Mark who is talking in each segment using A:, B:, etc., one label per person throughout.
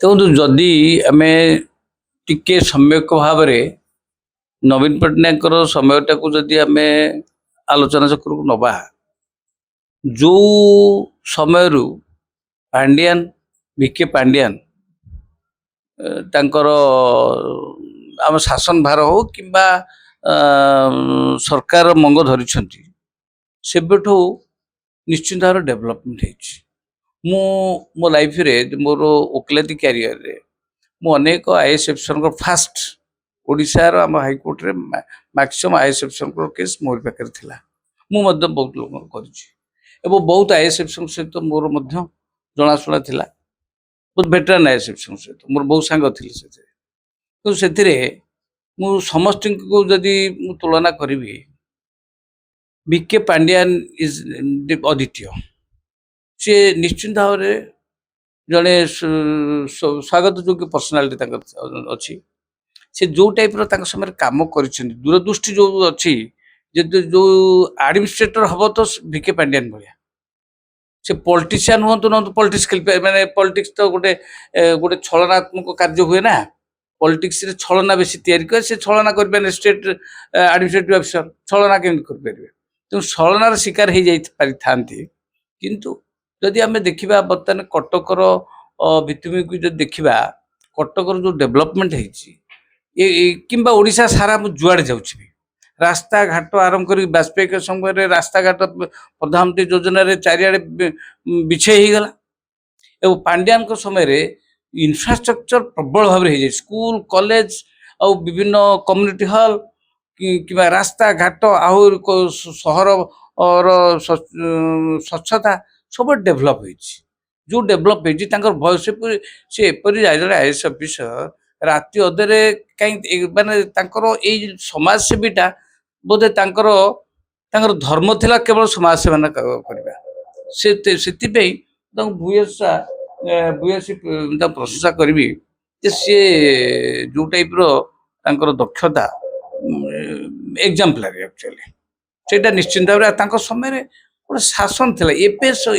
A: ଦେଖନ୍ତୁ ଯଦି ଆମେ ଟିକେ ସମ୍ୟକ ଭାବରେ ନବୀନ ପଟ୍ଟନାୟକଙ୍କର ସମୟଟାକୁ ଯଦି ଆମେ ଆଲୋଚନା ଚକ୍ରକୁ ନବା, ଯୋଉ ସମୟରୁ ପାଣ୍ଡିଆନ ଭିକେ ପାଣ୍ଡିଆନ ତାଙ୍କର ଆମ ଶାସନ ଭାର ହଉ କିମ୍ବା ସରକାର ମଙ୍ଗ ଧରିଛନ୍ତି, ସେବେଠୁ ନିଶ୍ଚିନ୍ତ ଭାବରେ ଡେଭଲପମେଣ୍ଟ ହେଇଛି। ମୁଁ ମୋ ଲାଇଫରେ ମୋର ଓକିଲାତି କ୍ୟାରିୟରରେ ମୁଁ ଅନେକ ଆଇଏଏସ୍ ଅଫିସରଙ୍କ ଫାଷ୍ଟ ଓଡ଼ିଶାର ଆମ ହାଇକୋର୍ଟରେ ମ୍ୟାକ୍ସିମମ୍ ଆଇଏଏସ୍ ଅଫିସରଙ୍କର କେସ୍ ମୋରି ପାଖରେ ଥିଲା। ମୁଁ ମଧ୍ୟ ବହୁତ ଲୋକଙ୍କର କରିଛି ଏବଂ ବହୁତ ଆଇଏଏସ୍ ଅଫିସରଙ୍କ ସହିତ ମୋର ମଧ୍ୟ ଜଣାଶୁଣା ଥିଲା। ବହୁତ ଭେଟରାନ୍ ଆଇଏଏସ୍ ଅଫିସରଙ୍କ ସହିତ ମୋର ବହୁତ ସାଙ୍ଗ ଥିଲେ ସେଥିରେ। କିନ୍ତୁ ସେଥିରେ ମୁଁ ସମସ୍ତଙ୍କୁ ଯଦି ମୁଁ ତୁଳନା କରିବି, ଭିକେ ପାଣ୍ଡିଆନ ଇଜ୍ ଅଦ୍ୱିତୀୟ। ସିଏ ନିଶ୍ଚିନ୍ତ ଭାବରେ ଜଣେ ସ୍ୱାଗତ ଯୋଗ୍ୟ ପର୍ସନାଲିଟି ତାଙ୍କର ଅଛି। ସେ ଯୋଉ ଟାଇପ୍ର ତାଙ୍କ ସମୟରେ କାମ କରିଛନ୍ତି, ଦୂରଦୃଷ୍ଟି ଯୋଉ ଅଛି, ଯଦି ଯୋଉ ଆଡମିନିଷ୍ଟ୍ରେଟର ହବ ତ ଭିକେ ପାଣ୍ଡିଆନ ଭଳିଆ। ସେ ପଲିଟିସିଆନ ହୁଅନ୍ତୁ ନହୁଅନ୍ତୁ, ପଲିଟିକ୍ସ ଖେଳିପାରିବେ। ମାନେ ପଲିଟିକ୍ସ ତ ଗୋଟେ ଛଳନାତ୍ମକ କାର୍ଯ୍ୟ ହୁଏ ନା, ପଲିଟିକ୍ସରେ ଛଳନା ବେଶୀ ତିଆରି କରେ। ସେ ଛଳନା କରିପାରିବେ ଷ୍ଟେଟ୍ ଆଡମିନିଷ୍ଟ୍ରେଟିଭ ଅଫିସର, ଛଳନା କେମିତି କରିପାରିବେ? ତେଣୁ ଛଳନାର ଶିକାର ହେଇଯାଇ ପାରିଥାନ୍ତି। କିନ୍ତୁ ଯଦି ଆମେ ଦେଖିବା ବର୍ତ୍ତମାନ କଟକର ଭିତ୍ତିଭୂମିକୁ ଯଦି ଦେଖିବା, କଟକର ଯୋଉ ଡେଭଲପମେଣ୍ଟ ହେଇଛି କିମ୍ବା ଓଡ଼ିଶା ସାରା ମୁଁ ଯୁଆଡ଼େ ଯାଉଛି ବି, ରାସ୍ତାଘାଟ ଆରମ୍ଭ କରି ବାଜପେୟୀଙ୍କ ସମୟରେ ରାସ୍ତାଘାଟ ପ୍ରଧାନମନ୍ତ୍ରୀ ଯୋଜନାରେ ଚାରିଆଡ଼େ ବିଛେଇ ହେଇଗଲା ଏବଂ ପାଣ୍ଡିଆନଙ୍କ ସମୟରେ ଇନଫ୍ରାଷ୍ଟ୍ରକ୍ଚର ପ୍ରବଳ ଭାବରେ ହେଇଯାଇଛି। ସ୍କୁଲ, କଲେଜ ଆଉ ବିଭିନ୍ନ କମ୍ୟୁନିଟି ହଲ୍ କିମ୍ବା ରାସ୍ତାଘାଟ, ଆହୁରି ସହରର ସ୍ୱଚ୍ଛତା ସବୁ ଡେଭଲପ ହେଇଛି। ଯୋଉ ଡେଭଲପ ହେଇଛି ତାଙ୍କର ବୟସ ସେ ଏପରି ଜଣେ ଆଇଏଏସ୍ ଅଫିସର ରାତି ଅଧରେ କାହିଁକି, ମାନେ ତାଙ୍କର ଏଇ ସମାଜସେବୀଟା ବୋଧେ ତାଙ୍କର ଧର୍ମ ଥିଲା କେବଳ ସମାଜସେବା କରିବା। ସେଥିପାଇଁ ତାଙ୍କୁ ଭୂୟସୀ ତାଙ୍କୁ ପ୍ରଶଂସା କରିବି ଯେ ସିଏ ଯୋଉ ଟାଇପ୍ର ତାଙ୍କର ଦକ୍ଷତା ଏକ୍ଜାମ୍ପଲାରୀ ଆକ୍ଚୁଆଲି। ସେଇଟା ନିଶ୍ଚିନ୍ତ ଭାବରେ ତାଙ୍କ ସମୟରେ ଗୋଟେ ଶାସନ ଥିଲା।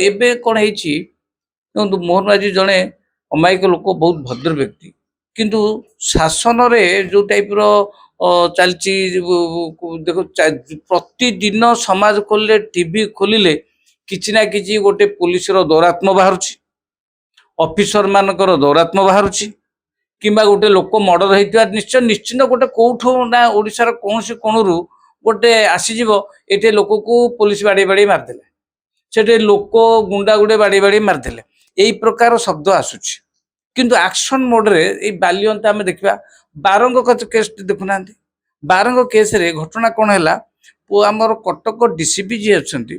A: ଏବେ କ'ଣ ହେଇଛି ଦେଖନ୍ତୁ, ମୋହନ ମାଝୀ ଜଣେ ଅମାୟିକ ଲୋକ, ବହୁତ ଭଦ୍ର ବ୍ୟକ୍ତି, କିନ୍ତୁ ଶାସନରେ ଯୋଉ ଟାଇପ୍ର ଚାଲିଛି, ଦେଖ ପ୍ରତିଦିନ ସମାଜ ଖୋଲିଲେ, ଟିଭି ଖୋଲିଲେ କିଛି ନା କିଛି ଗୋଟେ ପୋଲିସର ଦୌରାତ୍ମ୍ୟ ବାହାରୁଛି, ଅଫିସର ମାନଙ୍କର ଦୌରାତ୍ମ୍ୟ ବାହାରୁଛି, କିମ୍ବା ଗୋଟେ ଲୋକ ମର୍ଡର ହେଇଥିବା ନିଶ୍ଚିନ୍ତ ଗୋଟେ କୋଉଠୁ ନା ଓଡ଼ିଶାର କୌଣସି କୋଣରୁ ଗୋଟେ ଆସିଯିବ, ଏଠି ଲୋକକୁ ପୋଲିସ ବାଡ଼େଇ ବାଡ଼େଇ ମାରିଦେଲେ, ସେଠି ଲୋକ ଗୁଣ୍ଡା ବାଡ଼େଇ ମାରିଦେଲେ, ଏଇ ପ୍ରକାର ଶବ୍ଦ ଆସୁଛି। କିନ୍ତୁ ଆକ୍ସନ ମୋଡରେ ଏଇ ବାଲିଅନ୍ତା ଆମେ ଦେଖିବା, ବାରଙ୍ଗ କେସ୍ ଦେଖୁନାହାନ୍ତି। ବାରଙ୍ଗ କେସ୍ରେ ଘଟଣା କ'ଣ ହେଲା, ଆମର କଟକ ଡିସିପି ଯିଏ ଅଛନ୍ତି,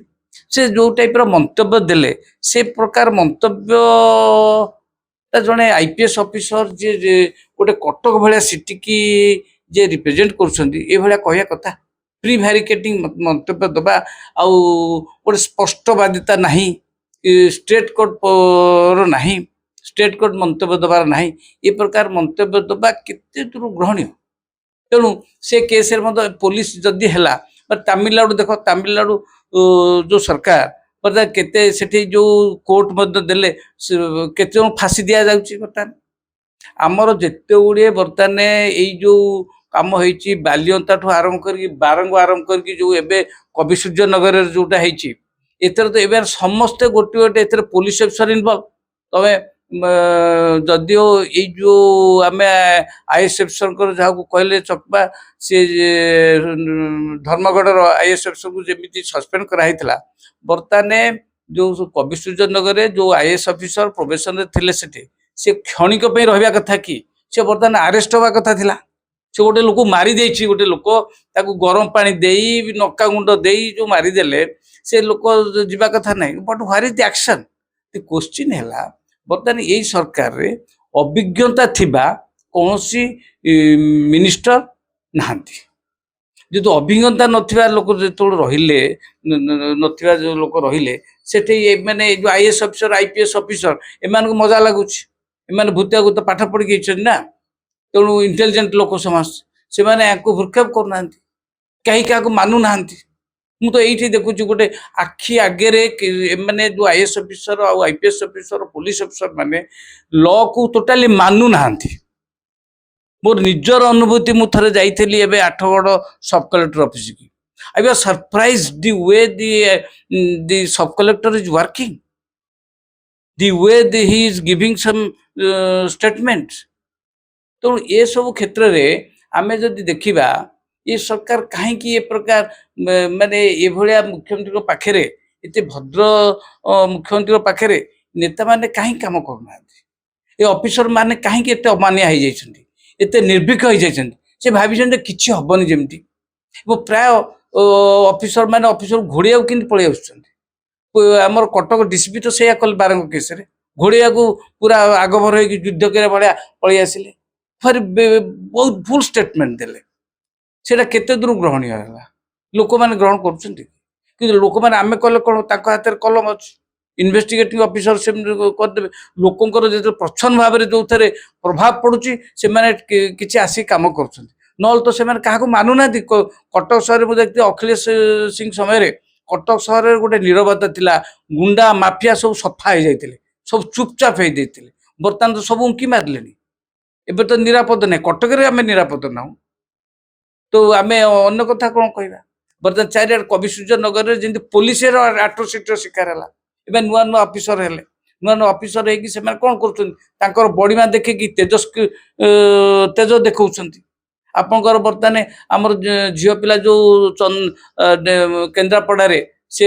A: ସେ ଯୋଉ ଟାଇପ୍ର ମନ୍ତବ୍ୟ ଦେଲେ, ସେ ପ୍ରକାର ମନ୍ତବ୍ୟ ଜଣେ ଆଇପିଏସ୍ ଅଫିସର ଯିଏ ଗୋଟେ କଟକ ଭଳିଆ ସିଟିକି ଯିଏ ରିପ୍ରେଜେଣ୍ଟ କରୁଛନ୍ତି, ଏଇଭଳିଆ କହିବା କଥା? ପ୍ରିଭାରିକେଟିଂ ମନ୍ତବ୍ୟ ଦେବା, ଆଉ ଗୋଟେ ସ୍ପଷ୍ଟବାଦିତା ନାହିଁ, ଷ୍ଟ୍ରେଟ୍ କୋର୍ଟର ନାହିଁ, ଷ୍ଟ୍ରେଟ୍ କୋର୍ଟ ମନ୍ତବ୍ୟ ଦେବାର ନାହିଁ, ଏ ପ୍ରକାର ମନ୍ତବ୍ୟ ଦେବା କେତେ ଦୂର ଗ୍ରହଣୀୟ? ତେଣୁ ସେ କେସ୍ରେ ମଧ୍ୟ ପୋଲିସ ଯଦି ହେଲା, ତାମିଲନାଡୁ ଦେଖ, ତାମିଲନାଡୁ ଯୋଉ ସରକାର କେତେ ସେଠି ଯୋଉ କୋର୍ଟ ମଧ୍ୟ ଦେଲେ, କେତେ ଜଣ ଫାଶୀ ଦିଆଯାଉଛି। ବର୍ତ୍ତମାନ ଆମର ଯେତେ ଗୁଡ଼ିଏ ବର୍ତ୍ତମାନ ଏଇ ଯୋଉ କାମ ହେଇଛି, ବାଲିଅନ୍ତାଠୁ ଆରମ୍ଭ କରିକି ବାରଙ୍ଗ ଆରମ୍ଭ କରିକି ଯୋଉ ଏବେ କବି ସୂର୍ଯ୍ୟ ନଗରରେ ଯୋଉଟା ହେଇଛି, ଏଥିରେ ତ ଏବେ ସମସ୍ତେ ଗୋଟେ ଏଥିରେ ପୋଲିସ ଅଫିସର ଇନଭଲ୍ଭ। ତମେ ଯଦିଓ ଏଇ ଯୋଉ ଆମେ ଆଇଏଏସ୍ ଅଫିସରଙ୍କର ଯାହାକୁ କହିଲେ ଚକବା, ସେ ଧର୍ମଗଡ଼ର ଆଇଏଏସ୍ ଅଫିସରକୁ ଯେମିତି ସସ୍ପେଣ୍ଡ କରାହେଇଥିଲା, ବର୍ତ୍ତମାନ ଯୋଉ କବି ସୂର୍ଯ୍ୟ ନଗରରେ ଯୋଉ ଆଇଏଏସ୍ ଅଫିସର ପ୍ରୋବେସନରେ ଥିଲେ, ସେଠି ସେ କ୍ଷଣିକ ପାଇଁ ରହିବା କଥା କି, ସେ ବର୍ତ୍ତମାନ ଆରେଷ୍ଟ ହବା କଥା ଥିଲା। ସେ ଗୋଟେ ଲୋକ ମାରି ଦେଇଛି, ଗୋଟେ ଲୋକ ତାକୁ ଗରମ ପାଣି ଦେଇ, ନକା ଗୁଣ୍ଡ ଦେଇ ଯୋଉ ମାରିଦେଲେ, ସେ ଲୋକ ଯିବା କଥା ନାହିଁ। But where is the action? The question ହେଲା, ବର୍ତ୍ତମାନ ଏଇ ସରକାରରେ ଅଭିଜ୍ଞତା ଥିବା କୌଣସି ମିନିଷ୍ଟର ନାହାନ୍ତି। ଯଦି ଅଭିଜ୍ଞତା ନଥିବା ଲୋକ ଯେତେବେଳେ ରହିଲେ, ନଥିବା ଯୋଉ ଲୋକ ରହିଲେ, ସେଠି ମାନେ ଯୋଉ ଆଇଏଏସ୍ ଅଫିସର, ଆଇପିଏସ୍ ଅଫିସର, ଏମାନଙ୍କୁ ମଜା ଲାଗୁଛି। ଏମାନେ ଭୂତ ପାଠ ପଢିକି ହେଇଛନ୍ତି ନା, ତେଣୁ ଇଣ୍ଟେଲିଜେଣ୍ଟ ଲୋକ ସମସ୍ତେ, ସେମାନେ ୟାଙ୍କୁ ଭୃକ୍ଷେପ କରୁନାହାନ୍ତି, କେହି କାହାକୁ ମାନୁନାହାନ୍ତି। ମୁଁ ତ ଏଇଠି ଦେଖୁଛି ଗୋଟେ ଆଖି ଆଗରେ ମାନେ ଯୋଉ ଆଇଏଏସ୍ ଅଫିସର ଆଉ ଆଇପିଏସ୍ ଅଫିସର ପୋଲିସ ଅଫିସର ମାନେ ଲ କୁ ଟୋଟାଲି ମାନୁନାହାନ୍ତି। ମୋର ନିଜର ଅନୁଭୂତି, ମୁଁ ଥରେ ଯାଇଥିଲି ଏବେ ଆଠଗଡ଼ ସବ୍ କଲେକ୍ଟର ଅଫିସ କି। I was surprised the way the sub collector is working, the way he is giving some statements. ତେଣୁ ଏସବୁ କ୍ଷେତ୍ରରେ ଆମେ ଯଦି ଦେଖିବା ଏ ସରକାର କାହିଁକି ଏ ପ୍ରକାର ମାନେ ଏଭଳିଆ ମୁଖ୍ୟମନ୍ତ୍ରୀଙ୍କ ପାଖରେ, ଏତେ ଭଦ୍ର ମୁଖ୍ୟମନ୍ତ୍ରୀଙ୍କ ପାଖରେ ନେତାମାନେ କାହିଁକି କାମ କରୁନାହାନ୍ତି? ଏ ଅଫିସର ମାନେ କାହିଁକି ଏତେ ଅମାନିଆ ହେଇଯାଇଛନ୍ତି, ଏତେ ନିର୍ଭୀକ ହେଇଯାଇଛନ୍ତି? ସେ ଭାବିଛନ୍ତି କିଛି ହବନି ଯେମିତି। ପ୍ରାୟ ଅଫିସର ମାନେ ଅଫିସର ଘୋଡ଼ିଆକୁ କେମିତି ପଳେଇ ଆସୁଛନ୍ତି। ଆମର କଟକ ଡିସିପି ତ ସେଇଆ କଲେ ବାରଙ୍ଗ କେସରେ, ଘୋଡ଼ିଆକୁ ପୁରା ଆଗଭର ହେଇକି ଯୁଦ୍ଧ କରିବା ଭଳିଆ ପଳେଇ ଆସିଲେ। ବହୁତ ଭୁଲ ଷ୍ଟେଟମେଣ୍ଟ ଦେଲେ। ସେଟା କେତେ ଦୂର ଗ୍ରହଣୀୟ ହେଲା? ଲୋକମାନେ ଗ୍ରହଣ କରୁଛନ୍ତି? କିନ୍ତୁ ଲୋକମାନେ ଆମେ କଲେ କ'ଣ, ତାଙ୍କ ହାତରେ କଲମ ଅଛି, ଇନଭେଷ୍ଟିଗେଟିଂ ଅଫିସର ସେମିତି କରିଦେବେ। ଲୋକଙ୍କର ଯେତେବେଳେ ପ୍ରଚ୍ଛନ୍ନ ଭାବରେ ଯୋଉଥିରେ ପ୍ରଭାବ ପଡୁଛି ସେମାନେ କିଛି ଆସି କାମ କରୁଛନ୍ତି, ନହେଲେ ତ ସେମାନେ କାହାକୁ ମାନୁନାହାନ୍ତି। କଟକ ସହରରେ ମୁଁ ଦେଖିଥିଲି ଅଖିଳେଶ ସିଂ ସମୟରେ କଟକ ସହରରେ ଗୋଟେ ନିରବତା ଥିଲା। ଗୁଣ୍ଡା ମାଫିଆ ସବୁ ସଫା ହେଇଯାଇଥିଲେ, ସବୁ ଚୁପଚାପ ହେଇଯାଇଥିଲେ। ବର୍ତ୍ତମାନ ତ ସବୁ ଉଙ୍କି ମାରିଲେଣି। ଏବେ ତ ନିରାପଦ ନାହିଁ, କଟକରେ ଆମେ ନିରାପଦ ନାହୁଁ, ତ ଆମେ ଅନ୍ୟ କଥା କ'ଣ କହିବା? ବର୍ତ୍ତମାନ ଚାରିଆଡେ କବି ସୂର୍ଯ୍ୟ ନଗରରେ ଯେମିତି ପୋଲିସର ଆଟ୍ରୋସିଟିର ଶିକାର ହେଲା। ଏବେ ନୂଆ ନୂଆ ଅଫିସର ହେଲେ, ନୂଆ ନୂଆ ଅଫିସର ହେଇକି ସେମାନେ କ'ଣ କରୁଛନ୍ତି? ତାଙ୍କର ବଡ଼ିମା ଦେଖିକି ତେଜ ଦେଖାଉଛନ୍ତି। ଆପଣଙ୍କର ବର୍ତ୍ତମାନ ଆମର ଝିଅ ପିଲା ଯୋଉ କେନ୍ଦ୍ରାପଡ଼ାରେ ସେ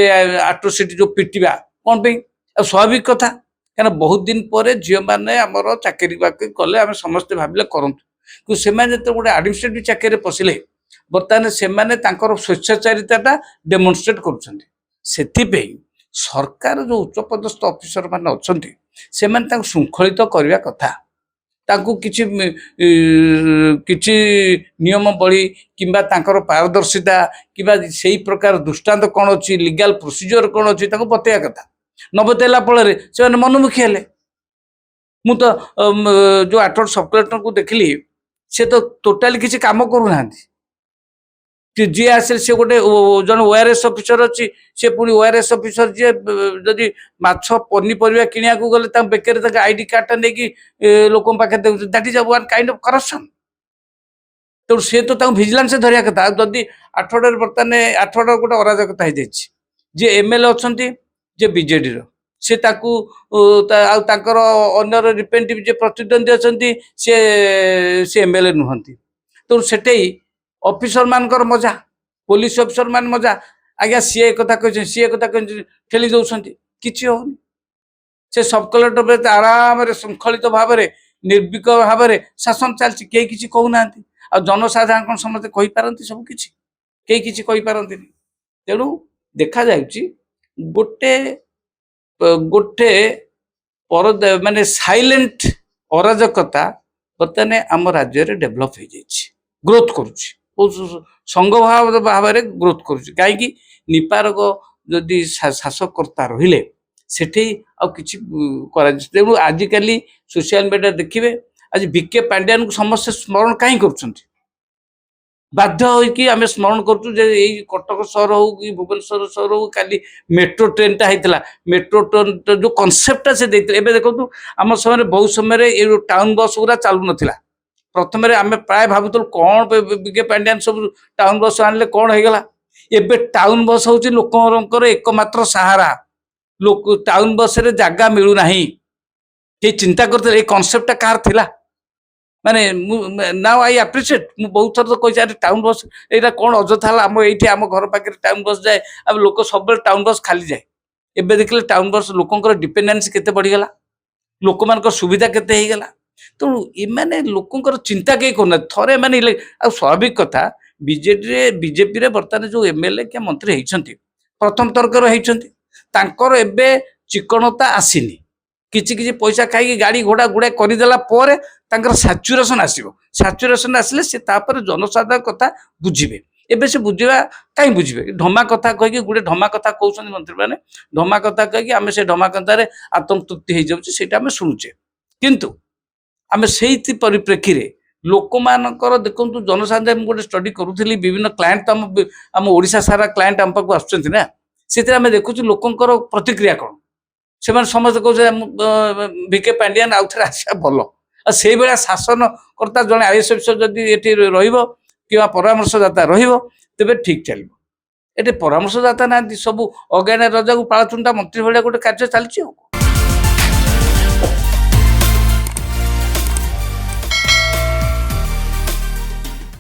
A: ଆଟ୍ରୋସିଟି ଯୋଉ ପିଟିବା, କ'ଣ ପାଇଁ? ଆଉ ସ୍ୱାଭାବିକ କଥା, କାରଣ ବହୁତ ଦିନ ପରେ ଝିଅମାନେ ଆମର ଚାକିରି ବାକିରି କଲେ, ଆମେ ସମସ୍ତେ ଭାବିଲେ କରନ୍ତୁ। କିନ୍ତୁ ସେମାନେ ଯେତେବେଳେ ଗୋଟେ ଆଡମିନିଷ୍ଟ୍ରେଟିଭ ଚାକିରିରେ ପଶିଲେ, ବର୍ତ୍ତମାନ ସେମାନେ ତାଙ୍କର ସ୍ୱେଚ୍ଛାଚାରିତାଟା ଡେମନଷ୍ଟ୍ରେଟ କରୁଛନ୍ତି। ସେଥିପାଇଁ ସରକାର ଯୋଉ ଉଚ୍ଚପଦସ୍ଥ ଅଫିସର ମାନେ ଅଛନ୍ତି, ସେମାନେ ତାଙ୍କୁ ଶୃଙ୍ଖଳିତ କରିବା କଥା। ତାଙ୍କୁ କିଛି କିଛି ନିୟମାବଳୀ କିମ୍ବା ତାଙ୍କର ପାରଦର୍ଶିତା କିମ୍ବା ସେଇ ପ୍ରକାର ଦୃଷ୍ଟାନ୍ତ କ'ଣ ଅଛି, ଲିଗାଲ ପ୍ରୋସିଜିଓର କ'ଣ ଅଛି, ତାଙ୍କୁ ବତେଇବା କଥା। ନ ବତେଇଲା ଫଳରେ ସେମାନେ ମନମୁଖୀ ହେଲେ। ମୁଁ ତ ଯୋଉ ଆଠଗଡ଼ ସବ୍ କଲେକ୍ଟରଙ୍କୁ ଦେଖିଲି, ସେ ତ ଟୋଟାଲି କିଛି କାମ କରୁନାହାନ୍ତି। ଯିଏ ଆସିଲେ ସେ ଗୋଟେ ଜଣେ ଓଆରଏସ୍ ଅଫିସର ଅଛି, ସେ ପୁଣି ଓଆରଏସ୍ ଅଫିସର ଯିଏ ଯଦି ମାଛ ପନିପରିବା କିଣିବାକୁ ଗଲେ ତାଙ୍କ ବେକରେ ତାଙ୍କ ଆଇଡି କାର୍ଡଟା ନେଇକି ଲୋକଙ୍କ ପାଖରେ ଦେଉଛନ୍ତି। That is one kind of corruption. ତେଣୁ ସେ ତ ତାଙ୍କୁ ଭିଜିଲାନ୍ସ ଧରିବା କଥା। ଆଉ ଯଦି ଆଠଗଡ଼ରେ ବର୍ତ୍ତମାନ ଆଠଗଡ଼ ଗୋଟେ ଅରାଜକତା ହେଇଯାଇଛି, ଯିଏ ଏମଏଲଏ ଅଛନ୍ତି ଯେ ବିଜେଡିର, ସେ ତାକୁ ଆଉ ତାଙ୍କର ଅନ୍ୟର ରିପ୍ରେଜେଣ୍ଟେଟିଭ ଯିଏ ପ୍ରତିଦ୍ୱନ୍ଦ୍ୱୀ ଅଛନ୍ତି ସେ ଏମଏଲଏ ନୁହନ୍ତି। ତେଣୁ ସେଠେଇ ଅଫିସର ମାନଙ୍କର ମଜା, ପୋଲିସ ଅଫିସର ମାନେ ମଜା। ଆଜ୍ଞା ସିଏ କଥା କହିଛନ୍ତି, ସିଏ କଥା କହିଛନ୍ତି, ଠେଲି ଦଉଛନ୍ତି, କିଛି ହଉନି। ସେ ସବ୍ କଲେକ୍ଟର ଆରାମରେ ଶୃଙ୍ଖଳିତ ଭାବରେ ନିର୍ଭୀକ ଭାବରେ ଶାସନ ଚାଲିଛି, କେହି କିଛି କହୁନାହାନ୍ତି। ଆଉ ଜନସାଧାରଣ କ'ଣ ସମସ୍ତେ କହିପାରନ୍ତି ସବୁ କିଛି? କେହି କିଛି କହିପାରନ୍ତିନି। ତେଣୁ ଦେଖାଯାଉଛି ଗୋଟେ ଗୋଟେ ମାନେ ସାଇଲେଣ୍ଟ ଅରାଜକତା ବର୍ତ୍ତମାନ ଆମ ରାଜ୍ୟରେ ଡେଭଲପ ହେଇଯାଇଛି, ଗ୍ରୋଥ କରୁଛି, ସଂଘ ଭାବରେ ଗ୍ରୋଥ କରୁଛି। କାହିଁକି? ନିପାରଗ ଯଦି ଶାସକର୍ତ୍ତା ରହିଲେ ସେଠି ଆଉ କିଛି କରାଯାଉଛି। ତେଣୁ ଆଜିକାଲି ସୋସିଆଲ ମିଡ଼ିଆ ଦେଖିବେ, ଆଜି ବିକେ ପାଣ୍ଡିଆନକୁ ସମସ୍ତେ ସ୍ମରଣ କାହିଁ କରୁଛନ୍ତି? ବାଧ୍ୟ ହୋଇକି ଆମେ ସ୍ମରଣ କରୁଛୁ ଯେ ଏଇ କଟକ ସହର ହଉ କି ଭୁବନେଶ୍ୱର ସହର ହଉ, କାଲି ମେଟ୍ରୋ ଟ୍ରେନଟା ହେଇଥିଲା, ମେଟ୍ରୋ ଟ୍ରେନ ଯୋଉ କନସେପ୍ଟଟା ସେ ଦେଇଥିଲେ। ଏବେ ଦେଖନ୍ତୁ ଆମ ସମୟରେ ବହୁ ସମୟରେ ଏଇ ଟାଉନ ବସ୍ ଗୁରା ଚାଲୁନଥିଲା। ପ୍ରଥମରେ ଆମେ ପ୍ରାୟ ଭାବୁଥିଲୁ କ'ଣ ବିକେ ପାଣ୍ଡିଆନ ସବୁ ଟାଉନ ବସ୍ ଆଣିଲେ କ'ଣ ହେଇଗଲା। ଏବେ ଟାଉନ ବସ୍ ହଉଛି ଲୋକଙ୍କର ଏକମାତ୍ର ସାହାରା। ଲୋକ ଟାଉନ ବସରେ ଜାଗା ମିଳୁନାହିଁ। କେହି ଚିନ୍ତା କରୁଥିଲେ ଏଇ କନସେପ୍ଟଟା କାହାର ଥିଲା? ମାନେ ନାଉ ଆଇ ଆପ୍ରିସିଏଟ୍। ମୁଁ ବହୁତ ଥର ତ କହିଛି, ଆରେ ଟାଉନ ବସ୍ ଏଇଟା କ'ଣ ଅଯଥା ହେଲା? ଆମ ଏଇଠି ଆମ ଘର ପାଖରେ ଟାଉନ ବସ୍ ଯାଏ, ଆଉ ଲୋକ ସବୁବେଳେ ଟାଉନ ବସ୍ ଖାଲି ଯାଏ। ଏବେ ଦେଖିଲେ ଟାଉନ ବସ୍ ଲୋକଙ୍କର ଡିପେଣ୍ଡେନ୍ସ କେତେ ବଢିଗଲା, ଲୋକମାନଙ୍କର ସୁବିଧା କେତେ ହେଇଗଲା। ତେଣୁ ଏମାନେ ଲୋକଙ୍କର ଚିନ୍ତା କେହି କରୁନାହାନ୍ତି। ଥରେ ଏମାନେ ଆଉ ସ୍ୱାଭାବିକ କଥା, ବିଜେପିରେ ବର୍ତ୍ତମାନ ଯୋଉ ଏମଏଲଏ କି ମନ୍ତ୍ରୀ ହେଇଛନ୍ତି, ପ୍ରଥମ ତରକର ହେଇଛନ୍ତି, ତାଙ୍କର ଏବେ ଚିକଣତା ଆସିନି। କିଛି କିଛି ପଇସା ଖାଇକି ଗାଡି ଘୋଡା ଗୁଡାଏ କରିଦେଲା ପରେ ତାଙ୍କର ସାଚୁରେସନ ଆସିବ। ସାଚୁରେସନ ଆସିଲେ ସେ ତାପରେ ଜନସାଧାରଣ କଥା ବୁଝିବେ। ଏବେ ସେ ବୁଝିବା କାହିଁ ବୁଝିବେ? ଢମା କଥା କହିକି ଗୋଟେ ଢମା କଥା କହୁଛନ୍ତି ମନ୍ତ୍ରୀମାନେ, ଢମା କଥା କହିକି ଆମେ ସେ ଢମା କଥାରେ ଆତ୍ମତୃପ୍ତି ହେଇଯାଉଛି, ସେଇଟା ଆମେ ଶୁଣୁଛେ। କିନ୍ତୁ ଆମେ ସେଇଥି ପରିପ୍ରେକ୍ଷୀରେ ଲୋକମାନଙ୍କର ଦେଖନ୍ତୁ ଜନସାଧାରଣ ମୁଁ ଗୋଟେ ଷ୍ଟଡି କରୁଥିଲି ବିଭିନ୍ନ କ୍ଲାଏଣ୍ଟ ତ ଆମ ଓଡ଼ିଶା ସାରା କ୍ଲାଏଣ୍ଟ ଆମ ପାଖକୁ ଆସୁଛନ୍ତି ନା ସେଥିରେ ଆମେ ଦେଖୁଛୁ ଲୋକଙ୍କର ପ୍ରତିକ୍ରିୟା କ'ଣ ସେମାନେ ସମସ୍ତେ କହୁଛନ୍ତି ଭିକେ ପାଣ୍ଡିଆନ ଆଉ ଥରେ ଆସିବା ଭଲ ଆଉ ସେଇଭଳିଆ ଶାସନକର୍ତ୍ତା ଜଣେ ଆଇଏଏସ୍ ଅଫିସର ଯଦି ଏଠି ରହିବ କିମ୍ବା ପରାମର୍ଶଦାତା ରହିବ ତେବେ ଠିକ୍ ଚାଲିବ ଏଠି ପରାମର୍ଶଦାତା ନାହାନ୍ତି ସବୁ ଅଜ୍ଞାନ ରଜାକୁ ପାଳଚୁଣ୍ଡା ମନ୍ତ୍ରୀ ଭଳିଆ ଗୋଟେ କାର୍ଯ୍ୟ ଚାଲିଛି ଆଉ